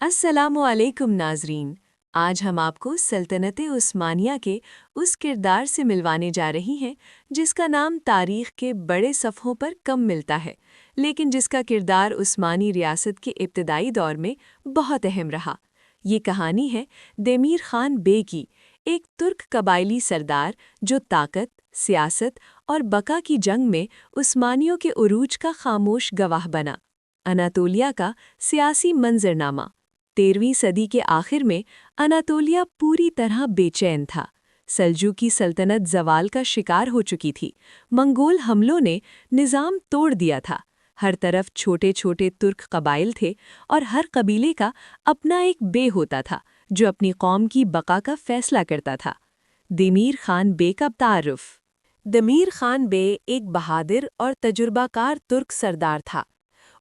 अस्सलामुअलैकुम नाज़रीन। आज हम आपको सल्तनत उस्मानिया के उस किरदार से मिलवाने जा रही हैं जिसका नाम तारीख़ के बड़े सफ़हों पर कम मिलता है, लेकिन जिसका किरदार उस्मानी रियासत के इब्तदाई दौर में बहुत अहम रहा। ये कहानी है देमीर ख़ान बे की, एक तुर्क कबायली सरदार जो ताकत, सियासत और बका की जंग में उस्मानियों के उरूज का खामोश गवाह बना। अनातोलिया का सियासी मंजरनामा। 13वीं सदी के आखिर में अनातोलिया पूरी तरह बेचैन था। सल्जूकी सल्तनत जवाल का शिकार हो चुकी थी। मंगोल हमलों ने निज़ाम तोड़ दिया था। हर तरफ छोटे छोटे तुर्क कबाइल थे और हर कबीले का अपना एक बे होता था जो अपनी कौम की बका का फैसला करता था। देमीर ख़ान बे का तारुफ। देमीर ख़ान बे एक बहादुर और तजुर्बाकार तुर्क सरदार था।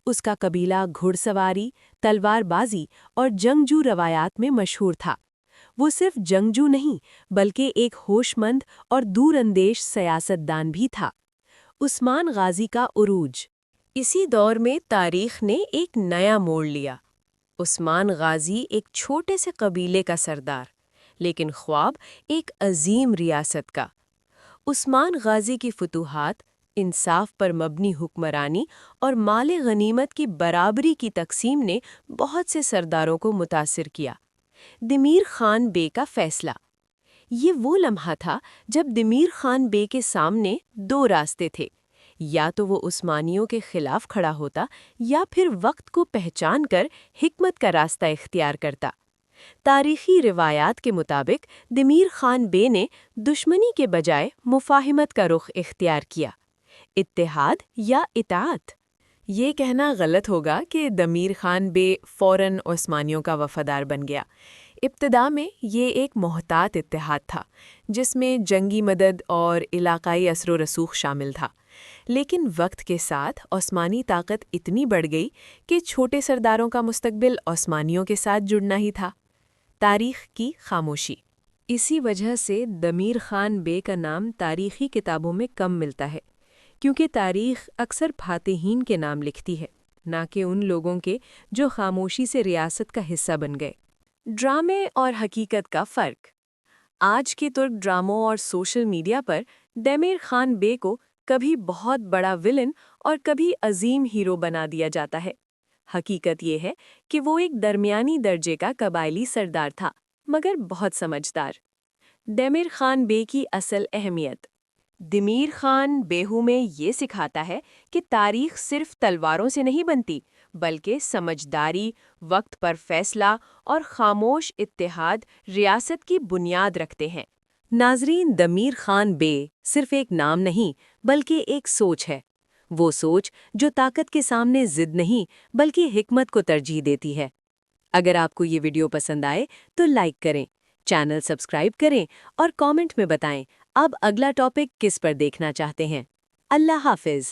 उसका कबीला घुड़सवारी, तलवारबाजी और जंगजू रवायात में मशहूर था। वो सिर्फ जंगजू नहीं बल्कि एक होशमंद और दूरअंदेश सियासतदान भी था। उस्मान गाजी का उरूज। इसी दौर में तारीख ने एक नया मोड़ लिया। उस्मान गाजी एक छोटे से कबीले का सरदार, लेकिन ख्वाब एक अजीम रियासत का। उस्मान गाजी की फतूहात, इंसाफ पर मबनी हुक्मरानी और माले गनीमत की बराबरी की तकसीम ने बहुत से सरदारों को मुतासिर किया। देमीर ख़ान बे का फैसला। ये वो लम्हा था जब देमीर ख़ान बे के सामने दो रास्ते थे, या तो वो उस्मानियों के खिलाफ खड़ा होता या फिर वक्त को पहचान कर हिकमत का रास्ता इख्तियार करता। तारीखी रिवायात के मुताबिक देमीर ख़ान बे ने दुश्मनी के बजाय मुफाहिमत का रुख इख्तियार किया। इत्तेहाद या इताअत। ये कहना गलत होगा कि देमीर ख़ान बे फ़ौरन उस्मानियों का वफ़ादार बन गया। इब्तिदा में ये एक मोहतात इत्तेहाद था जिसमें जंगी मदद और इलाक़ाई असर व रसूख़ शामिल था। लेकिन वक्त के साथ उस्मानी ताकत इतनी बढ़ गई कि छोटे सरदारों का मुस्तकबिल उस्मानियों के साथ जुड़ना ही था। तारीख़ की खामोशी। इसी वजह से देमीर ख़ान बे का नाम तारीख़ी किताबों में कम मिलता है, क्योंकि तारीख़ अक्सर फातिहीन के नाम लिखती है, ना कि उन लोगों के जो खामोशी से रियासत का हिस्सा बन गए। ड्रामे और हकीकत का फ़र्क। आज के तुर्क ड्रामों और सोशल मीडिया पर देमीर ख़ान बे को कभी बहुत बड़ा विलन और कभी अजीम हीरो बना दिया जाता है। हकीकत ये है कि वो एक दरमियानी दर्जे का कबायली सरदार था, मगर बहुत समझदार। देमीर ख़ान बे की असल अहमियत। देमीर ख़ान बेहू में ये सिखाता है कि तारीख़ सिर्फ तलवारों से नहीं बनती, बल्कि समझदारी, वक्त पर फैसला और खामोश इत्तेहाद रियासत की बुनियाद रखते हैं। नाज़रीन, देमीर ख़ान बे सिर्फ एक नाम नहीं बल्कि एक सोच है। वो सोच जो ताकत के सामने ज़िद नहीं बल्कि हिकमत को तरजीह देती है। अगर आपको ये वीडियो पसंद आए तो लाइक करें, चैनल सब्सक्राइब करें और कमेंट में बताएं अब अगला टॉपिक किस पर देखना चाहते हैं। अल्लाह हाफ़िज़।